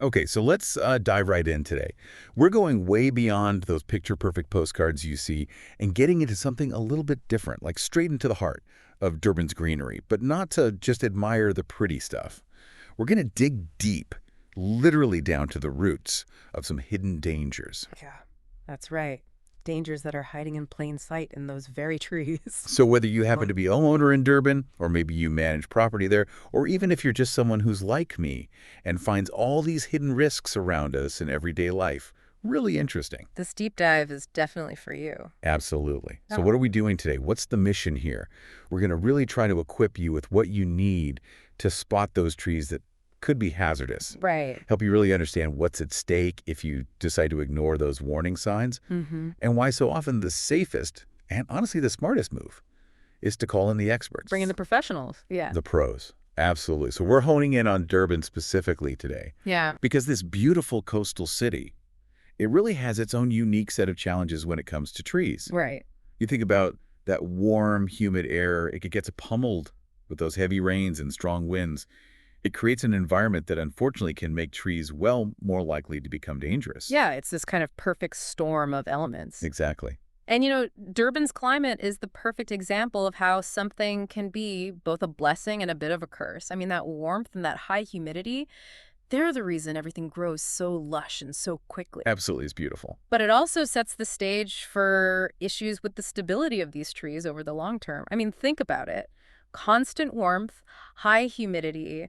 Okay, so let's dive right in today. We're going way beyond those picture-perfect postcards you see and getting into something a little bit different, like straight into the heart of Durban's greenery, but not to just admire the pretty stuff. We're going to dig deep, literally down to the roots of some hidden dangers. Yeah, that's right. Dangers that are hiding in plain sight in those very trees. So whether you happen to be a homeowner in Durban, or maybe you manage property there, or even if you're just someone who's like me and finds all these hidden risks around us in everyday life, really interesting. This deep dive is definitely for you. Absolutely. So Oh, what are we doing today? What's the mission here? We're going to really try to equip you with what you need to spot those trees that could be hazardous. right. Help you really understand what's at stake if you decide to ignore those warning signs, Mm-hmm. and why so often the safest and honestly the smartest move is to call in the Bring in experts, the professionals. Yeah. the pros. Absolutely. So we're honing in on Durban specifically today Yeah. because this beautiful coastal city, it really has its own unique set of challenges when it comes to trees. Right. You think about that warm, humid air, it gets pummeled with those heavy rains and strong winds. It creates an environment that unfortunately can make trees, well, more likely to become dangerous. Yeah, it's this kind of perfect storm of elements. Exactly. And Durban's climate is the perfect example of how something can be both a blessing and a bit of a curse. I mean, that warmth and that high humidity, they're the reason everything grows so lush and so quickly. Absolutely, it's beautiful. But it also sets the stage for issues with the stability of these trees over the long term. I mean, think about it. Constant warmth, high humidity.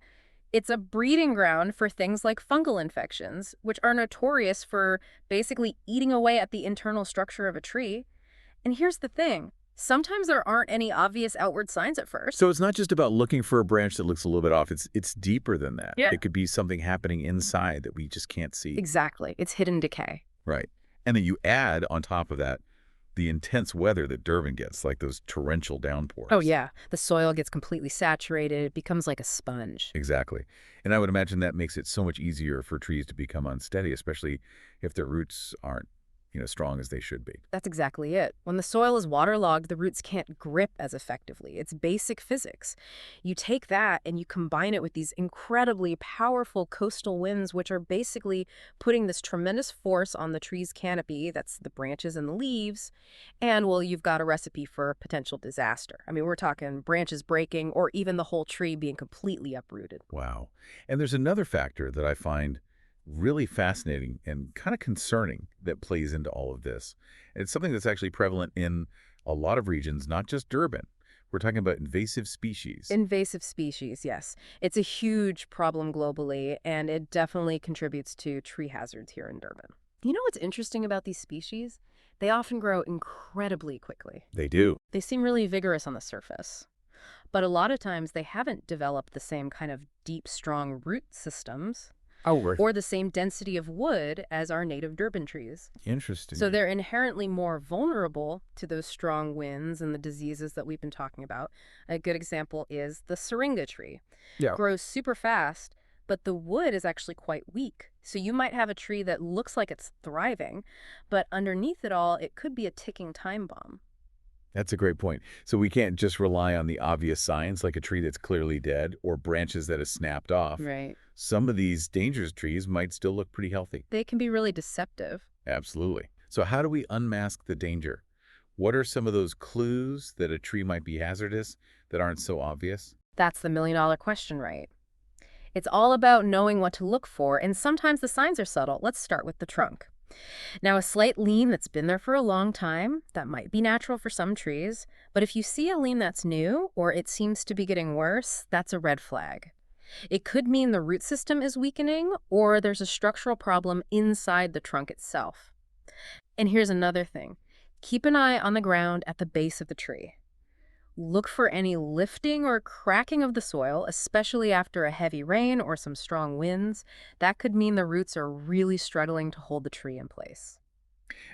It's a breeding ground for things like fungal infections, which are notorious for basically eating away at the internal structure of a tree. And here's the thing. Sometimes there aren't any obvious outward signs at first. So it's not just about looking for a branch that looks a little bit off. It's deeper than that. Yeah. It could be something happening inside that we just can't see. Exactly. It's hidden decay. Right. And then you add on top of that the intense weather that Durban gets, like those torrential downpours. Oh, yeah. The soil gets completely saturated. It becomes like a sponge. Exactly. And I would imagine that makes it so much easier for trees to become unsteady, especially if their roots aren't, strong as they should be. That's exactly it. When the soil is waterlogged, the roots can't grip as effectively. It's basic physics. You take that and you combine it with these incredibly powerful coastal winds, which are basically putting this tremendous force on the tree's canopy, that's the branches and the leaves, and, well, you've got a recipe for potential disaster. I mean, we're talking branches breaking or even the whole tree being completely uprooted. Wow. And there's another factor that I find really fascinating and kind of concerning that plays into all of this. And it's something that's actually prevalent in a lot of regions, not just Durban. We're talking about invasive species. Invasive species, yes. It's a huge problem globally, and it definitely contributes to tree hazards here in Durban. You know what's interesting about these species? They often grow incredibly quickly. They do. They seem really vigorous on the surface. But a lot of times they haven't developed the same kind of deep, strong root systems Oh, right. or the same density of wood as our native Durban trees. Interesting. So they're inherently more vulnerable to those strong winds and the diseases that we've been talking about. A good example is the syringa tree. Yeah. Grows super fast, but the wood is actually quite weak. So you might have a tree that looks like it's thriving, but underneath it all, it could be a ticking time bomb. That's a great point. So we can't just rely on the obvious signs like a tree that's clearly dead or branches that have snapped off. Right. Some of these dangerous trees might still look pretty healthy. They can be really deceptive. Absolutely. So how do we unmask the danger? What are some of those clues that a tree might be hazardous that aren't so obvious? That's the million-dollar question, right? It's all about knowing what to look for, and sometimes the signs are subtle. Let's start with the trunk. Now, a slight lean that's been there for a long time, that might be natural for some trees, but if you see a lean that's new or it seems to be getting worse, that's a red flag. It could mean the root system is weakening or there's a structural problem inside the trunk itself. And here's another thing. Keep an eye on the ground at the base of the tree. Look for any lifting or cracking of the soil, especially after a heavy rain or some strong winds. That could mean the roots are really struggling to hold the tree in place.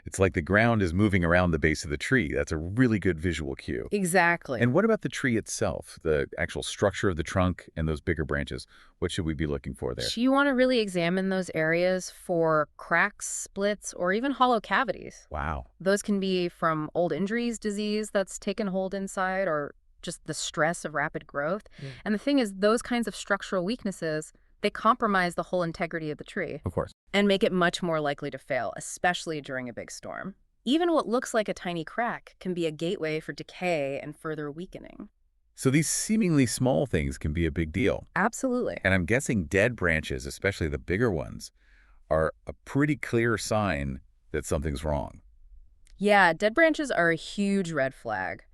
It's like the ground is moving around the base of the tree. That's a really good visual cue. Exactly. And what about the tree itself, the actual structure of the trunk and those bigger branches? What should we be looking for there? So you want to really examine those areas for cracks, splits, or even hollow cavities. Wow. Those can be from old injuries, disease that's taken hold inside, or just the stress of rapid growth. And the thing is, those kinds of structural weaknesses, They compromise the whole integrity of the tree Of course. and make it much more likely to fail, especially during a big storm. Even what looks like a tiny crack can be a gateway for decay and further weakening. So these seemingly small things can be a big deal. Absolutely. And I'm guessing dead branches, especially the bigger ones, are a pretty clear sign that something's wrong. Yeah, dead branches are a huge red flag,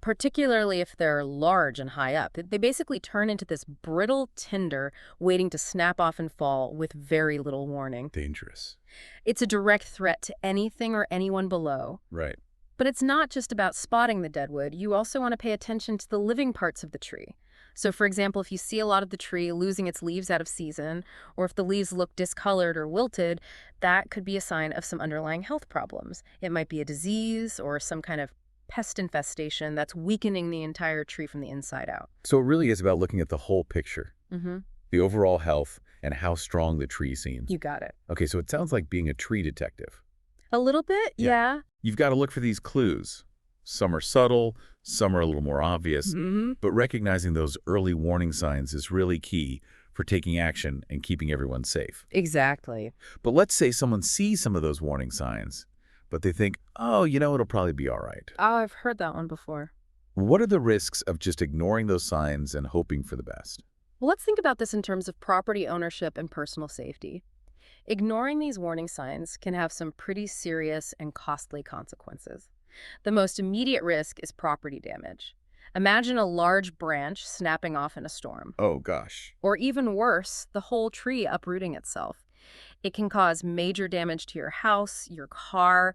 particularly if they're large and high up. They basically turn into this brittle tinder waiting to snap off and fall with very little warning. Dangerous. It's a direct threat to anything or anyone below. Right. But it's not just about spotting the deadwood. You also want to pay attention to the living parts of the tree. So, for example, if you see a lot of the tree losing its leaves out of season, or if the leaves look discolored or wilted, that could be a sign of some underlying health problems. It might be a disease or some kind of pest infestation that's weakening the entire tree from the inside out. So it really is about looking at the whole picture, Mm-hmm. the overall health, and how strong the tree seems. You got it. Okay, so it sounds like being a tree detective. A little bit, Yeah. yeah. You've got to look for these clues. Some are subtle, some are a little more obvious, Mm-hmm. but recognizing those early warning signs is really key for taking action and keeping everyone safe. Exactly. But let's say someone sees some of those warning signs, but they think, oh, it'll probably be all right. Oh, I've heard that one before. What are the risks of just ignoring those signs and hoping for the best? Well, let's think about this in terms of property ownership and personal safety. Ignoring these warning signs can have some pretty serious and costly consequences. The most immediate risk is property damage. Imagine a large branch snapping off in a storm. Oh, gosh. Or even worse, the whole tree uprooting itself. It can cause major damage to your house, your car,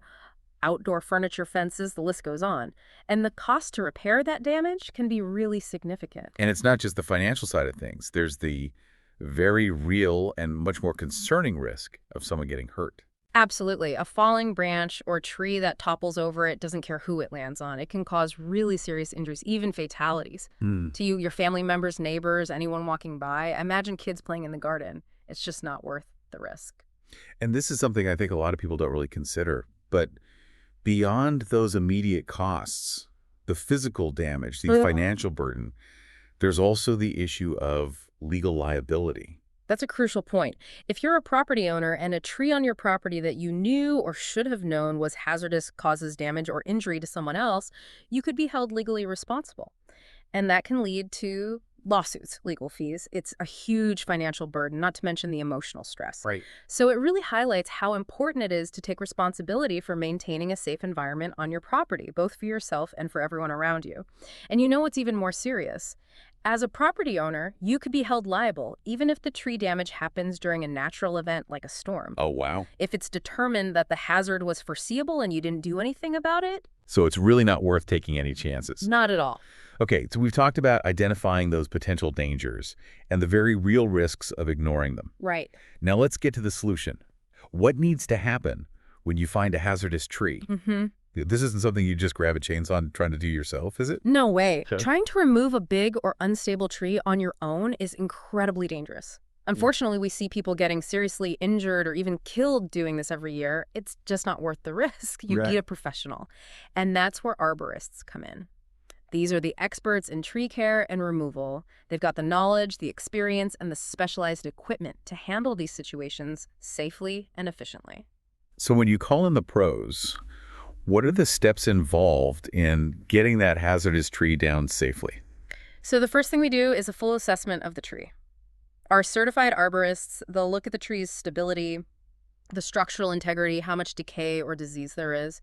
outdoor furniture, fences, the list goes on. And the cost to repair that damage can be really significant. And it's not just the financial side of things. There's the very real and much more concerning risk of someone getting hurt. Absolutely. A falling branch or tree that topples over it doesn't care who it lands on. It can cause really serious injuries, even fatalities. To you, your family members, neighbors, anyone walking by. Imagine kids playing in the garden. It's just not worth the risk. And this is something I think a lot of people don't really consider. But beyond those immediate costs, the physical damage, the Yeah. financial burden, there's also the issue of legal liability. That's a crucial point. If you're a property owner and a tree on your property that you knew or should have known was hazardous, causes damage or injury to someone else, you could be held legally responsible. And that can lead to lawsuits, legal fees. It's a huge financial burden, not to mention the emotional stress. Right. So it really highlights how important it is to take responsibility for maintaining a safe environment on your property, both for yourself and for everyone around you. And you know what's even more serious? As a property owner, you could be held liable, even if the tree damage happens during a natural event like a storm. Oh, wow. If it's determined that the hazard was foreseeable and you didn't do anything about it, So it's really not worth taking any chances. not at all. Okay, so we've talked about identifying those potential dangers and the very real risks of ignoring them. Right. Now let's get to the solution. What needs to happen when you find a hazardous tree? Mm-hmm. This isn't something you just grab a chainsaw and trying to do yourself, is it? No way. Okay. Trying to remove a big or unstable tree on your own is incredibly dangerous. Unfortunately, we see people getting seriously injured or even killed doing this every year. It's just not worth the risk. You Right. need a professional. And that's where arborists come in. These are the experts in tree care and removal. They've got the knowledge, the experience, and the specialized equipment to handle these situations safely and efficiently. So when you call in the pros, what are the steps involved in getting that hazardous tree down safely? So the first thing we do is a full assessment of the tree. Our certified arborists, they'll look at the tree's stability, the structural integrity, how much decay or disease there is.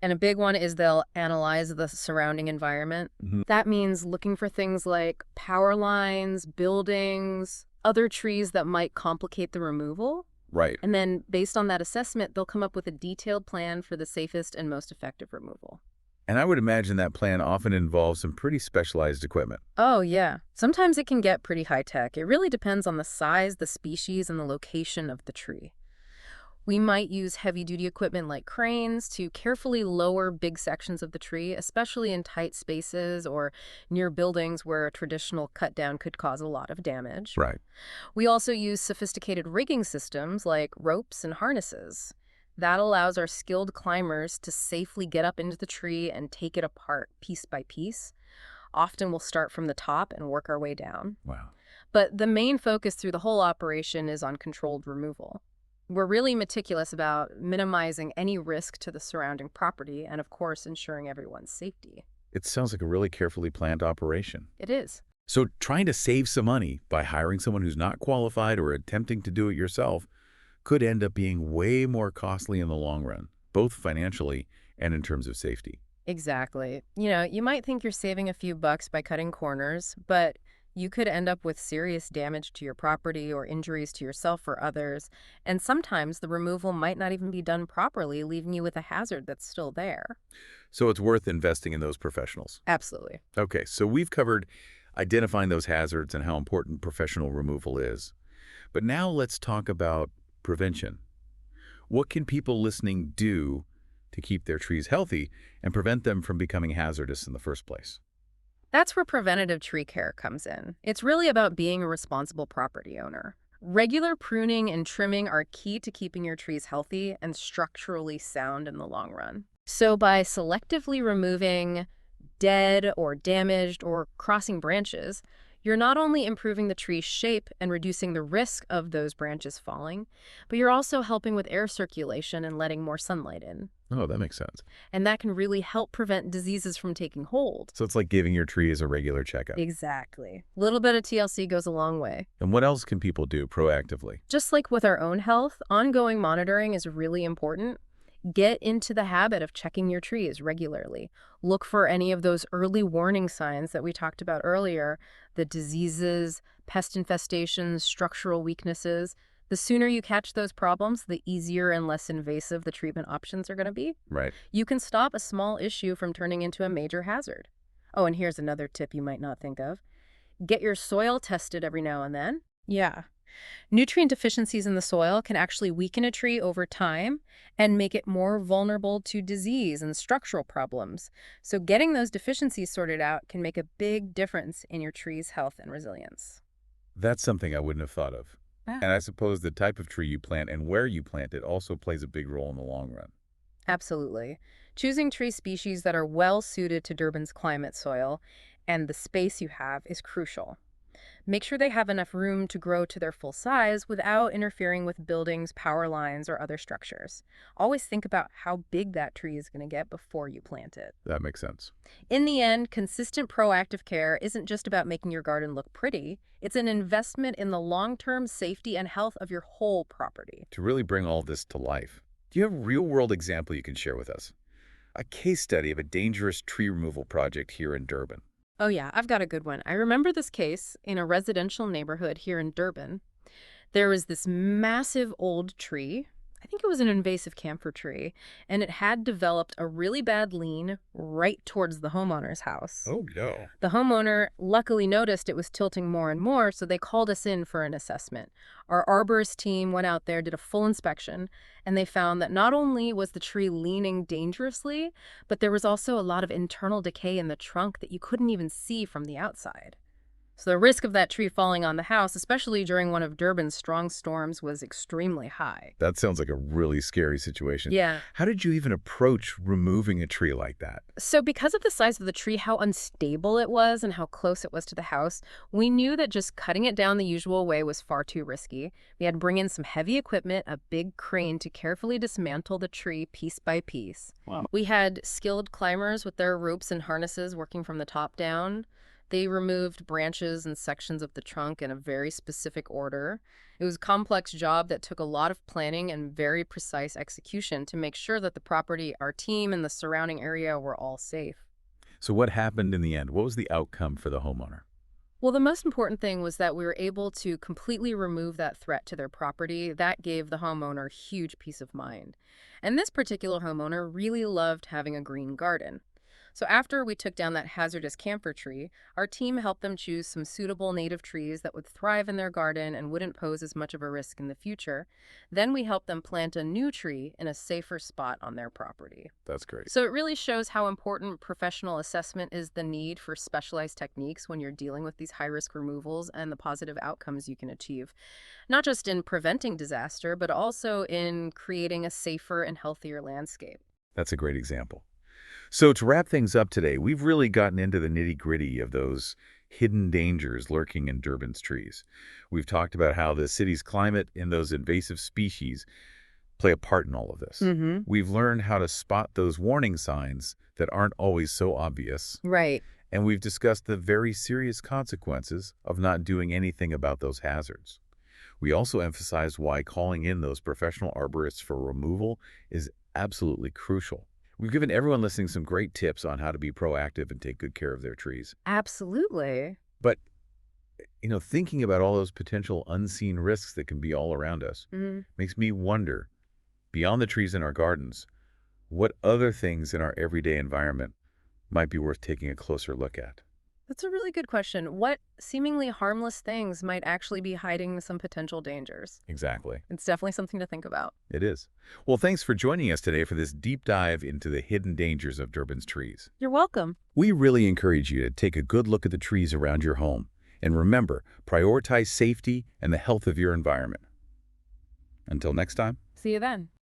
And a big one is they'll analyze the surrounding environment. Mhm. That means looking for things like power lines, buildings, other trees that might complicate the removal. Right. And then based on that assessment, they'll come up with a detailed plan for the safest and most effective removal. And I would imagine that plan often involves some pretty specialized equipment. Oh, yeah. Sometimes it can get pretty high-tech. It really depends on the size, the species, and the location of the tree. We might use heavy-duty equipment like cranes to carefully lower big sections of the tree, especially in tight spaces or near buildings where a traditional cut-down could cause a lot of damage. Right. We also use sophisticated rigging systems like ropes and harnesses. That allows our skilled climbers to safely get up into the tree and take it apart piece by piece. Often we'll start from the top and work our way down. Wow. But the main focus through the whole operation is on controlled removal. We're really meticulous about minimizing any risk to the surrounding property and, of course, ensuring everyone's safety. It sounds like a really carefully planned operation. It is. So trying to save some money by hiring someone who's not qualified or attempting to do it yourself could end up being way more costly in the long run, both financially and in terms of safety. Exactly. You might think you're saving a few bucks by cutting corners, but you could end up with serious damage to your property or injuries to yourself or others. And sometimes the removal might not even be done properly, leaving you with a hazard that's still there. So it's worth investing in those professionals. Absolutely. Okay, so we've covered identifying those hazards and how important professional removal is. But now let's talk about prevention. What can people listening do to keep their trees healthy and prevent them from becoming hazardous in the first place? That's where preventative tree care comes in. It's really about being a responsible property owner. Regular pruning and trimming are key to keeping your trees healthy and structurally sound in the long run. So by selectively removing dead or damaged or crossing branches, you're not only improving the tree's shape and reducing the risk of those branches falling, but you're also helping with air circulation and letting more sunlight in. Oh, that makes sense. And that can really help prevent diseases from taking hold. So it's like giving your trees a regular checkup. Exactly. A little bit of TLC goes a long way. And what else can people do proactively? Just like with our own health, ongoing monitoring is really important. Get into the habit of checking your trees regularly. Look for any of those early warning signs that we talked about earlier, the diseases, pest infestations, structural weaknesses. The sooner you catch those problems, the easier and less invasive the treatment options are going to be. Right. You can stop a small issue from turning into a major hazard. Oh, and here's another tip you might not think of. Get your soil tested every now and then. Yeah. Nutrient deficiencies in the soil can actually weaken a tree over time and make it more vulnerable to disease and structural problems. So getting those deficiencies sorted out can make a big difference in your tree's health and resilience. That's something I wouldn't have thought of. Yeah. And I suppose the type of tree you plant and where you plant it also plays a big role in the long run. Absolutely. Choosing tree species that are well suited to Durban's climate soil and the space you have is crucial. Make sure they have enough room to grow to their full size without interfering with buildings, power lines, or other structures. Always think about how big that tree is going to get before you plant it. That makes sense. In the end, consistent proactive care isn't just about making your garden look pretty. It's an investment in the long-term safety and health of your whole property. To really bring all this to life, do you have a real-world example you can share with us? A case study of a dangerous tree removal project here in Durban. Oh yeah, I've got a good one. I remember this case in a residential neighborhood here in Durban. There was this massive old tree. I think it was an invasive camphor tree, and it had developed a really bad lean right towards the homeowner's house. Oh, no. The homeowner luckily noticed it was tilting more and more, so they called us in for an assessment. Our arborist team went out there, did a full inspection, and they found that not only was the tree leaning dangerously, but there was also a lot of internal decay in the trunk that you couldn't even see from the outside. So the risk of that tree falling on the house, especially during one of Durban's strong storms, was extremely high. That sounds like a really scary situation. Yeah. How did you even approach removing a tree like that? So because of the size of the tree, how unstable it was, and how close it was to the house, we knew that just cutting it down the usual way was far too risky. We had to bring in some heavy equipment, a big crane to carefully dismantle the tree piece by piece. Wow. We had skilled climbers with their ropes and harnesses working from the top down. They removed branches and sections of the trunk in a very specific order. It was a complex job that took a lot of planning and very precise execution to make sure that the property, our team, and the surrounding area were all safe. So what happened in the end? What was the outcome for the homeowner? Well, the most important thing was that we were able to completely remove that threat to their property. That gave the homeowner huge peace of mind. And this particular homeowner really loved having a green garden. So after we took down that hazardous camphor tree, our team helped them choose some suitable native trees that would thrive in their garden and wouldn't pose as much of a risk in the future. Then we helped them plant a new tree in a safer spot on their property. That's great. So it really shows how important professional assessment is, the need for specialized techniques when you're dealing with these high-risk removals, and the positive outcomes you can achieve, not just in preventing disaster, but also in creating a safer and healthier landscape. That's a great example. So to wrap things up today, we've really gotten into the nitty-gritty of those hidden dangers lurking in Durban's trees. We've talked about how the city's climate and those invasive species play a part in all of this. Mm-hmm. We've learned how to spot those warning signs that aren't always so obvious, Right. and we've discussed the very serious consequences of not doing anything about those hazards. We also emphasized why calling in those professional arborists for removal is absolutely crucial. We've given everyone listening some great tips on how to be proactive and take good care of their trees. Absolutely. But, thinking about all those potential unseen risks that can be all around us Mm-hmm. makes me wonder, beyond the trees in our gardens, what other things in our everyday environment might be worth taking a closer look at. That's a really good question. What seemingly harmless things might actually be hiding some potential dangers? Exactly. It's definitely something to think about. It is. Well, thanks for joining us today for this deep dive into the hidden dangers of Durban's trees. You're welcome. We really encourage you to take a good look at the trees around your home. And remember, prioritize safety and the health of your environment. Until next time. See you then.